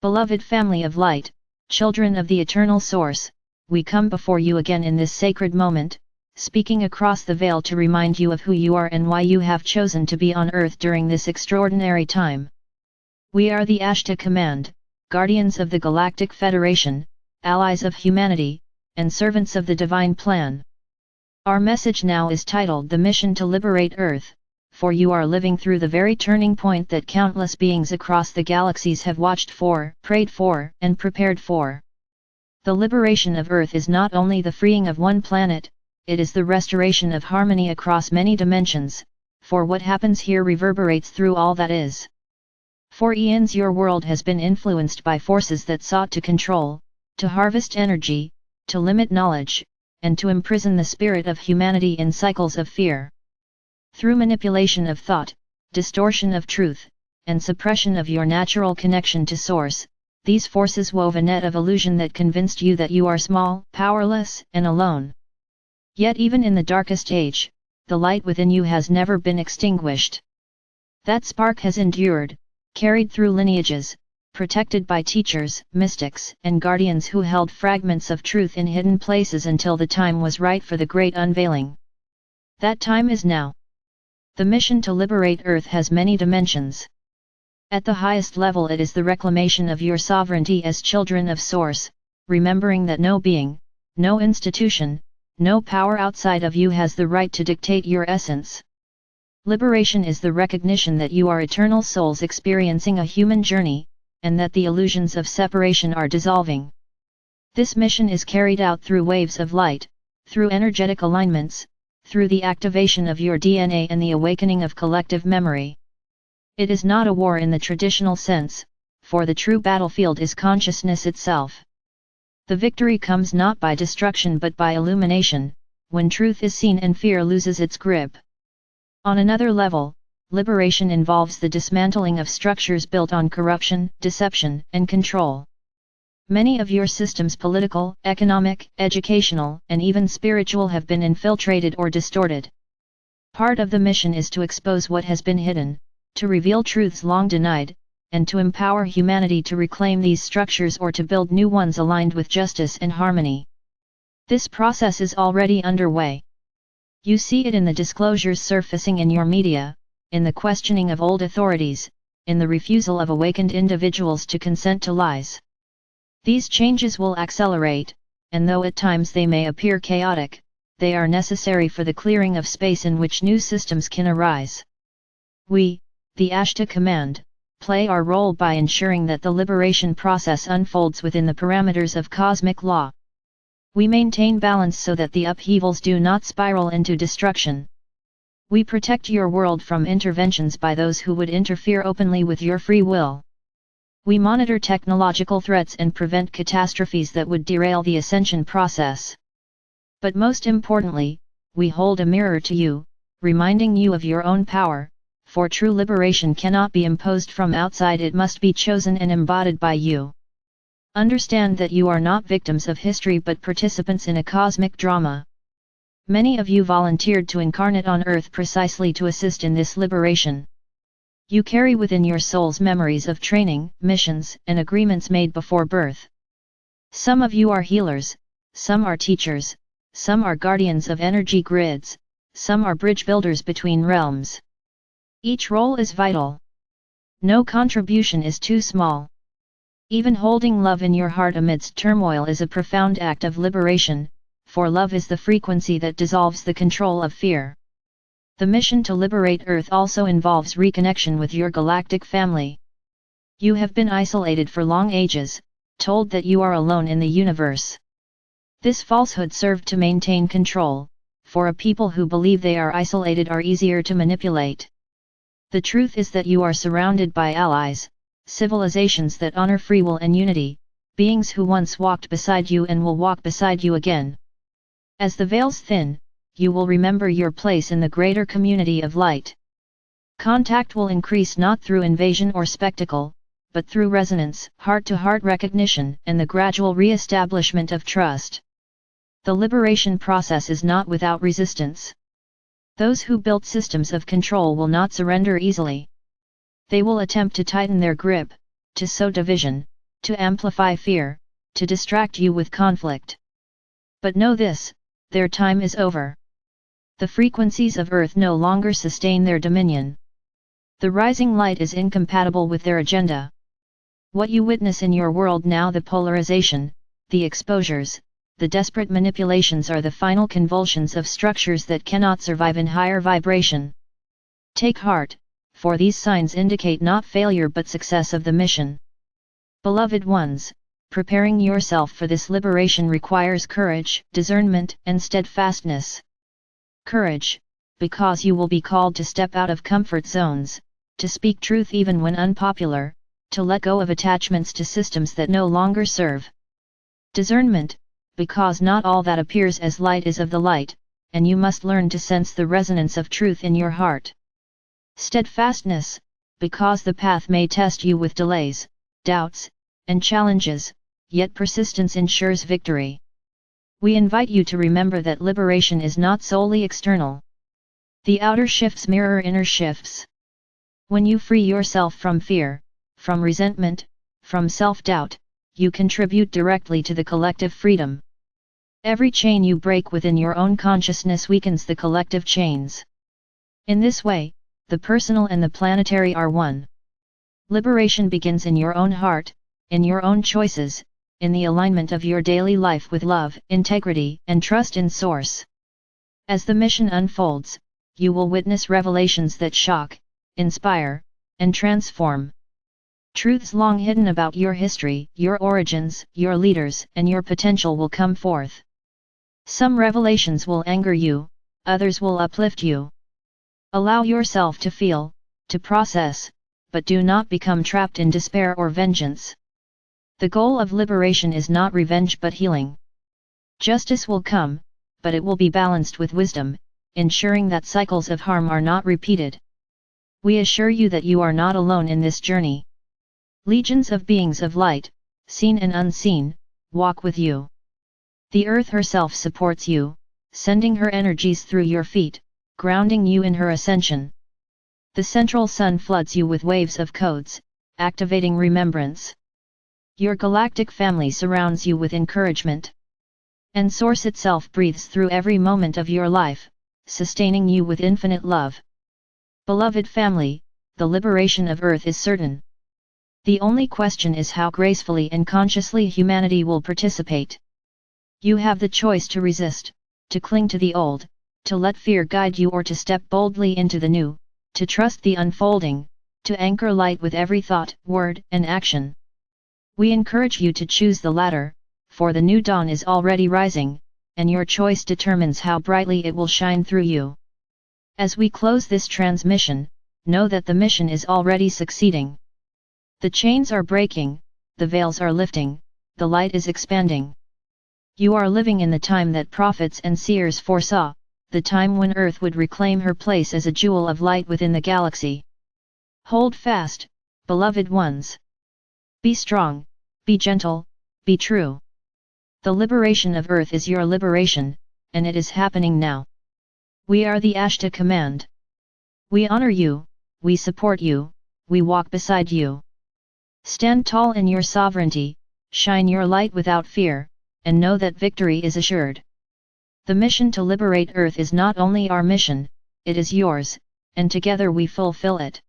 Beloved family of light, children of the eternal source, we come before you again in this sacred moment, speaking across the veil to remind you of who you are and why you have chosen to be on earth during this extraordinary time. We are the Ashtar Command, guardians of the Galactic Federation, allies of humanity, and servants of the divine plan. Our message now is titled The Mission to Liberate Earth, for you are living through the very turning point that countless beings across the galaxies have watched for, prayed for, and prepared for. The liberation of Earth is not only the freeing of one planet, it is the restoration of harmony across many dimensions, for what happens here reverberates through all that is. For eons your world has been influenced by forces that sought to control, to harvest energy, to limit knowledge, and to imprison the spirit of humanity in cycles of fear. Through manipulation of thought, distortion of truth, and suppression of your natural connection to Source, these forces wove a net of illusion that convinced you that you are small, powerless, and alone. Yet even in the darkest age, the light within you has never been extinguished. That spark has endured, carried through lineages, protected by teachers, mystics, and guardians who held fragments of truth in hidden places until the time was right for the great unveiling. That time is now. The mission to liberate Earth has many dimensions. At the highest level it is the reclamation of your sovereignty as children of Source, remembering that no being, no institution, no power outside of you has the right to dictate your essence. Liberation is the recognition that you are eternal souls experiencing a human journey, and that the illusions of separation are dissolving. This mission is carried out through waves of light, through energetic alignments, through the activation of your DNA and the awakening of collective memory. It is not a war in the traditional sense, for the true battlefield is consciousness itself. The victory comes not by destruction but by illumination, when truth is seen and fear loses its grip. On another level, liberation involves the dismantling of structures built on corruption, deception, and control. Many of your systems, political, economic, educational, and even spiritual, have been infiltrated or distorted. Part of the mission is to expose what has been hidden, to reveal truths long denied, and to empower humanity to reclaim these structures or to build new ones aligned with justice and harmony. This process is already underway. You see it in the disclosures surfacing in your media, in the questioning of old authorities, in the refusal of awakened individuals to consent to lies. These changes will accelerate, and though at times they may appear chaotic, they are necessary for the clearing of space in which new systems can arise. We, the Ashtar Command, play our role by ensuring that the liberation process unfolds within the parameters of cosmic law. We maintain balance so that the upheavals do not spiral into destruction. We protect your world from interventions by those who would interfere openly with your free will. We monitor technological threats and prevent catastrophes that would derail the ascension process. But most importantly, we hold a mirror to you, reminding you of your own power, for true liberation cannot be imposed from outside, it must be chosen and embodied by you. Understand that you are not victims of history but participants in a cosmic drama. Many of you volunteered to incarnate on Earth precisely to assist in this liberation. You carry within your souls memories of training, missions, and agreements made before birth. Some of you are healers, some are teachers, some are guardians of energy grids, some are bridge builders between realms. Each role is vital. No contribution is too small. Even holding love in your heart amidst turmoil is a profound act of liberation, for love is the frequency that dissolves the control of fear. The mission to liberate Earth also involves reconnection with your galactic family. You have been isolated for long ages, told that you are alone in the universe. This falsehood served to maintain control, for a people who believe they are isolated are easier to manipulate. The truth is that you are surrounded by allies, civilizations that honor free will and unity, beings who once walked beside you and will walk beside you again. As the veils thin, you will remember your place in the greater community of light. Contact will increase not through invasion or spectacle, but through resonance, heart-to-heart recognition, and the gradual re-establishment of trust. The liberation process is not without resistance. Those who built systems of control will not surrender easily. They will attempt to tighten their grip, to sow division, to amplify fear, to distract you with conflict. But know this, their time is over. The frequencies of Earth no longer sustain their dominion. The rising light is incompatible with their agenda. What you witness in your world now, the polarization, the exposures, the desperate manipulations, are the final convulsions of structures that cannot survive in higher vibration. Take heart, for these signs indicate not failure but success of the mission. Beloved ones, preparing yourself for this liberation requires courage, discernment, and steadfastness. Courage, because you will be called to step out of comfort zones, to speak truth even when unpopular, to let go of attachments to systems that no longer serve. Discernment, because not all that appears as light is of the light, and you must learn to sense the resonance of truth in your heart. Steadfastness, because the path may test you with delays, doubts, and challenges, yet persistence ensures victory. We invite you to remember that liberation is not solely external. The outer shifts mirror inner shifts. When you free yourself from fear, from resentment, from self-doubt, you contribute directly to the collective freedom. Every chain you break within your own consciousness weakens the collective chains. In this way, the personal and the planetary are one. Liberation begins in your own heart, in your own choices, in the alignment of your daily life with love, integrity, and trust in Source. As the mission unfolds, you will witness revelations that shock, inspire, and transform. Truths long hidden about your history, your origins, your leaders, and your potential will come forth. Some revelations will anger you, others will uplift you. Allow yourself to feel, to process, but do not become trapped in despair or vengeance. The goal of liberation is not revenge but healing. Justice will come, but it will be balanced with wisdom, ensuring that cycles of harm are not repeated. We assure you that you are not alone in this journey. Legions of beings of light, seen and unseen, walk with you. The earth herself supports you, sending her energies through your feet, grounding you in her ascension. The central sun floods you with waves of codes, activating remembrance. Your galactic family surrounds you with encouragement. And Source itself breathes through every moment of your life, sustaining you with infinite love. Beloved family, the liberation of Earth is certain. The only question is how gracefully and consciously humanity will participate. You have the choice to resist, to cling to the old, to let fear guide you, or to step boldly into the new, to trust the unfolding, to anchor light with every thought, word, and action. We encourage you to choose the latter, for the new dawn is already rising, and your choice determines how brightly it will shine through you. As we close this transmission, know that the mission is already succeeding. The chains are breaking, the veils are lifting, the light is expanding. You are living in the time that prophets and seers foresaw, the time when Earth would reclaim her place as a jewel of light within the galaxy. Hold fast, beloved ones. Be strong, be gentle, be true. The liberation of Earth is your liberation, and it is happening now. We are the Ashtar Command. We honor you, we support you, we walk beside you. Stand tall in your sovereignty, shine your light without fear, and know that victory is assured. The mission to liberate Earth is not only our mission, it is yours, and together we fulfill it.